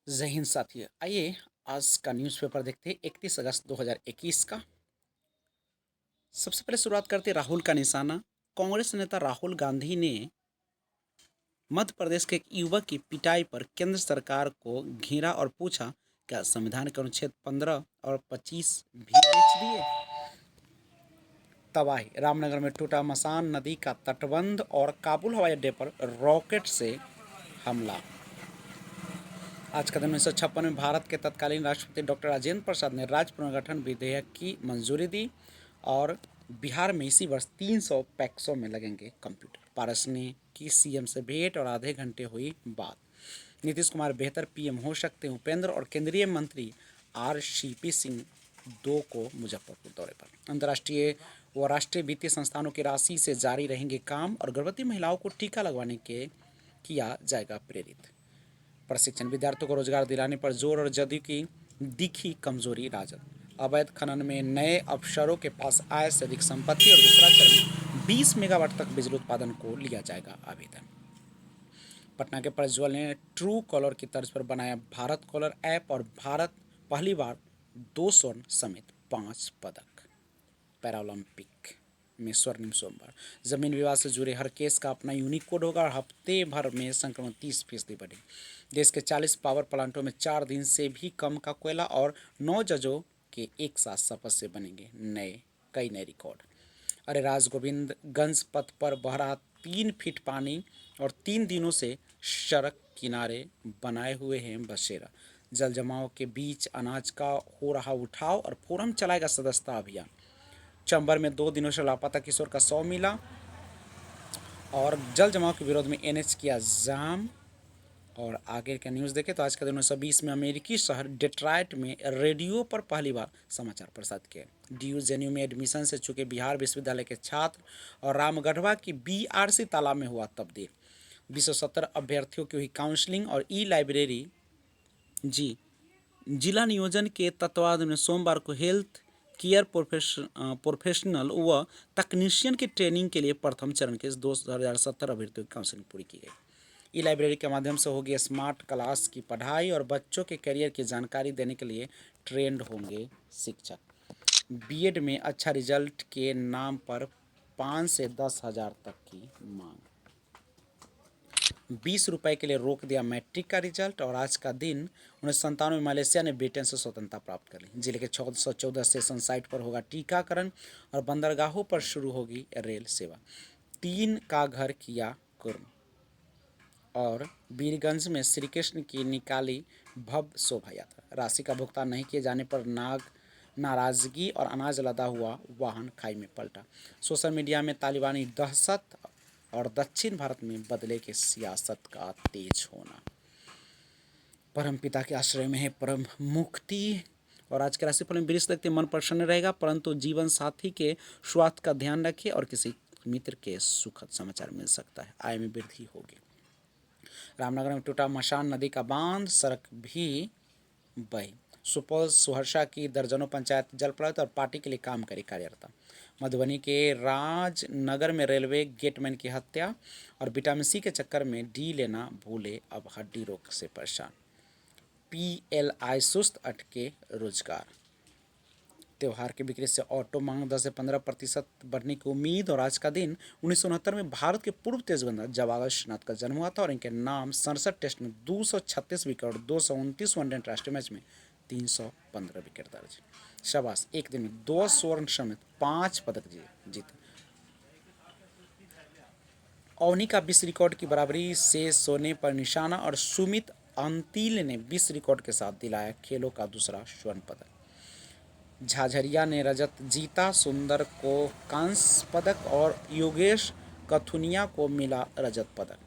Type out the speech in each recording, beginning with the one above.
जय हिंद साथियों। आइए आज का न्यूज़पेपर देखते हैं 31 अगस्त 2021 का। सबसे पहले शुरुआत करते हैं राहुल का निशाना। कांग्रेस नेता राहुल गांधी ने मध्य प्रदेश के एक युवक की पिटाई पर केंद्र सरकार को घेरा और पूछा, क्या संविधान के अनुच्छेद 15 और 25 भी बेच दिए? तबाही, रामनगर में टूटा मसान नदी का तटबंध और काबुल हवाई अड्डे पर रॉकेट से हमला। आज का दिन 1956 में भारत के तत्कालीन राष्ट्रपति डॉक्टर राजेंद्र प्रसाद ने राज्य पुनर्गठन विधेयक की मंजूरी दी और बिहार में इसी वर्ष 300 पैक्सों में लगेंगे कंप्यूटर। पारस ने की सीएम से भेंट और आधे घंटे हुई बात। नीतीश कुमार बेहतर पीएम हो सकते हैं। उपेंद्र और केंद्रीय मंत्री आरसीपी सिंह दो को मुजफ्फरपुर दौरे पर। अंतर्राष्ट्रीय व राष्ट्रीय वित्तीय संस्थानों की राशि से जारी रहेंगे काम और गर्भवती महिलाओं को टीका लगवाने के किया जाएगा प्रेरित। प्रशिक्षण, विद्यार्थियों को रोजगार दिलाने पर जोर और जदयू की दिखी कमजोरी राजद। अवैध खनन में नए अफसरों के पास आय से अधिक संपत्ति और दूसरा चरण 20 मेगावाट तक बिजली उत्पादन को लिया जाएगा आवेदन। पटना के प्रज्वल ने ट्रू कॉलर की तर्ज पर बनाया भारत कॉलर ऐप और भारत पहली बार 2 स्वर्ण समेत 5 पदक। पैरालंपिक में स्वर्णिम सोमवार। जमीन विवाद से जुड़े हर केस का अपना यूनिक कोड होगा और हफ्ते भर में संक्रमण 30% बढ़े। देश के 40 पावर प्लांटों में 4 दिन से भी कम का कोयला और 9 जजों के एक साथ शपथ से बनेंगे कई नए रिकॉर्ड। अरे राजगोविंदगंज पथ पर बह रहा 3 फीट पानी और 3 दिनों से सड़क किनारे बनाए हुए हैं बसेरा। जल जमाव के बीच अनाज का हो रहा उठाव और फोरम चलाएगा सदस्यता अभियान। चंबल में 2 दिनों से लापता किशोर का शव मिला और जल जमाव के विरोध में एनएच किया जाम। और आगे का न्यूज़ देखें तो आज का दिन 1920 में अमेरिकी शहर डेट्रॉयट में रेडियो पर पहली बार समाचार प्रसारित किए। डीयू में एडमिशन से चुके बिहार विश्वविद्यालय के छात्र और रामगढ़वा की बीआरसी तालाब में हुआ तब्दील। 270 अभ्यर्थियों की हुई काउंसलिंग और ई लाइब्रेरी जिला नियोजन के तत्वावधान में सोमवार को हेल्थ केयर प्रोफेशनल व तकनीशियन की ट्रेनिंग के लिए प्रथम चरण के 2070 अभ्यर्थियों की काउंसलिंग पूरी की गई। ई लाइब्रेरी के माध्यम से होगी स्मार्ट क्लास की पढ़ाई और बच्चों के करियर की जानकारी देने के लिए ट्रेंड होंगे शिक्षक। बीएड में अच्छा रिजल्ट के नाम पर 5 से 10,000 तक की मांग। 20 रुपये के लिए रोक दिया मैट्रिक का रिजल्ट। और आज का दिन 1997 में मलेशिया ने ब्रिटेन से स्वतंत्रता प्राप्त कर ली। जिले के 1414 स्टेशन साइट पर होगा टीकाकरण और बंदरगाहों पर शुरू होगी रेल सेवा। 3 का घर किया कुर्म। और वीरगंज में श्री कृष्ण की निकाली भव्य शोभा यात्रा। राशि का भुगतान नहीं किए जाने पर नाराजगी और अनाज लदा हुआ वाहन खाई में पलटा। सोशल मीडिया में तालिबानी दहशत और दक्षिण भारत में बदले के सियासत का तेज होना। परमपिता के आश्रय में है परम मुक्ति। और आज के राशिफल में वृष देखते मन प्रसन्न रहेगा, परंतु जीवन साथी के स्वास्थ्य का ध्यान रखिए और किसी मित्र के सुखद समाचार मिल सकता है। आय में वृद्धि होगी। रामनगर में टूटा मशान नदी का बांध, सड़क भी बही। सुपौल सहरसा की दर्जनों पंचायत जल प्रभावित और पार्टी के लिए काम करी कार्यकर्ता। मधुबनी के राजनगर में रेलवे गेटमैन की हत्या और विटामिन सी के चक्कर में डी लेना भूले, अब हड्डी रोग से परेशान। पीएलआई सुस्त, अटके रोजगार। त्यौहार की बिक्री से ऑटो मांग 10 से 15% बढ़ने की उम्मीद। और आज का दिन 1969 में भारत के पूर्व तेज गेंदबाज जवाहर श्रीनाथ का जन्म हुआ था और इनके नाम 67 टेस्ट में 236 विकेट और 229 वनडे अंतर्राष्ट्रीय मैच में 315 विकेट दर्ज। शाबाश, एक दिन में 2 स्वर्ण समेत 5 पदक जीते। अवनी का विश्व रिकॉर्ड की बराबरी से सोने पर निशाना और सुमित अंतिल ने विश्व रिकॉर्ड के साथ दिलाया खेलों का दूसरा स्वर्ण पदक। झाझरिया ने रजत जीता, सुंदर को कांस्य पदक और योगेश कथुनिया को मिला रजत पदक।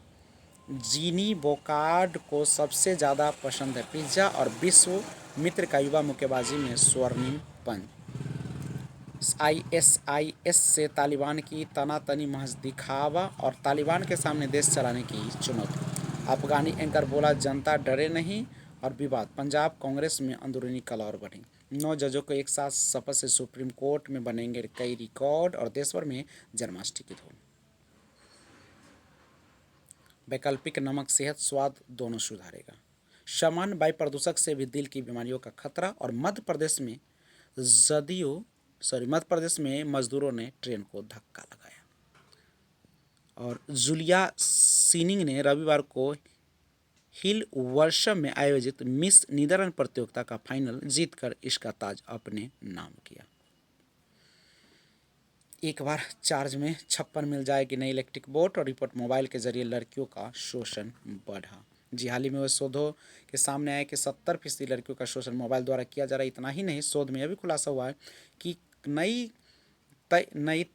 जीनी बोकार्ड को सबसे ज़्यादा पसंद है पिज्ज़ा और विश्व मित्र का युवा मुक्केबाजी में स्वर्णिम पंच। आईएसआईएस से तालिबान की तनातनी महज दिखावा और तालिबान के सामने देश चलाने की चुनौती। अफगानी एंकर बोला जनता डरे नहीं। और विवाद, पंजाब कांग्रेस में अंदरूनी कलह और बढ़ी। 9 जजों को एक साथ शपथ से सुप्रीम कोर्ट में बनेंगे कई रिकॉर्ड और देश भर में जन्माष्टमी की धूम। वैकल्पिक नमक सेहत स्वाद दोनों सुधारेगा। सामान्य वायु प्रदूषक से भी दिल की बीमारियों का खतरा। और मध्य प्रदेश में मजदूरों ने ट्रेन को धक्का लगाया। और जूलिया सीनिंग ने रविवार को हिल वर्षम में आयोजित मिस नीदरलैंड प्रतियोगिता का फाइनल जीतकर इसका ताज अपने नाम किया। एक बार चार्ज में 56 मिल जाएगी नई इलेक्ट्रिक बोट। और रिपोर्ट मोबाइल के जरिए लड़कियों का शोषण बढ़ा। जी, हाल ही में वो शोधों के सामने आया कि 70% लड़कियों का शोषण मोबाइल द्वारा किया जा रहा है। इतना ही नहीं, शोध में यह भी खुलासा हुआ है कि नई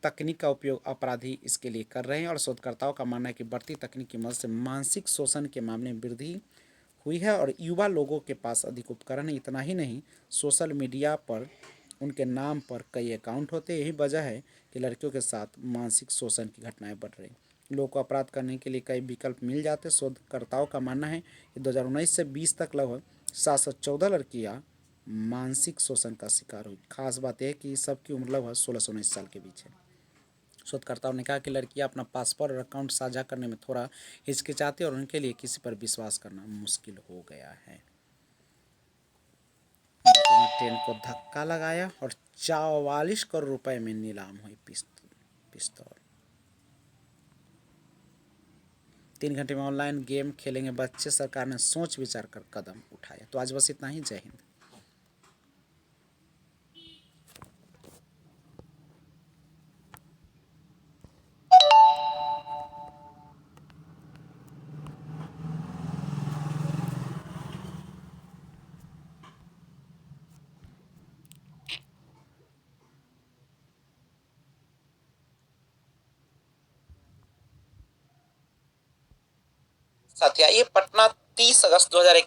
तकनीक का उपयोग अपराधी इसके लिए कर रहे हैं। और शोधकर्ताओं का मानना है कि बढ़ती तकनीक की मदद से मानसिक शोषण के मामले में वृद्धि हुई है और युवा लोगों के पास अधिक उपकरण है। इतना ही नहीं, सोशल मीडिया पर उनके नाम पर कई अकाउंट होते हैं। यही वजह है कि लड़कियों के साथ मानसिक शोषण की घटनाएं बढ़ रही। लोगों को अपराध करने के लिए कई विकल्प मिल जाते। शोधकर्ताओं का मानना है कि 2019 से 20 तक लगभग 714 लड़कियां मानसिक शोषण का शिकार हुई। खास बात यह कि सबकी उम्र लगभग 16 से 19 साल के बीच है। शोधकर्ताओं ने कहा कि लड़कियां अपना पासपोर्ट और अकाउंट साझा करने में थोड़ा हिचकिचाती और उनके लिए किसी पर विश्वास करना मुश्किल हो गया है। ट्रेन को धक्का लगाया और 44 करोड़ रुपए में नीलाम हुई पिस्तौल। 3 घंटे में ऑनलाइन गेम खेलेंगे बच्चे, सरकार ने सोच विचार कर कदम उठाया। तो आज बस इतना ही। जय हिंद। साथिया, ये पटना 30 अगस्त 2021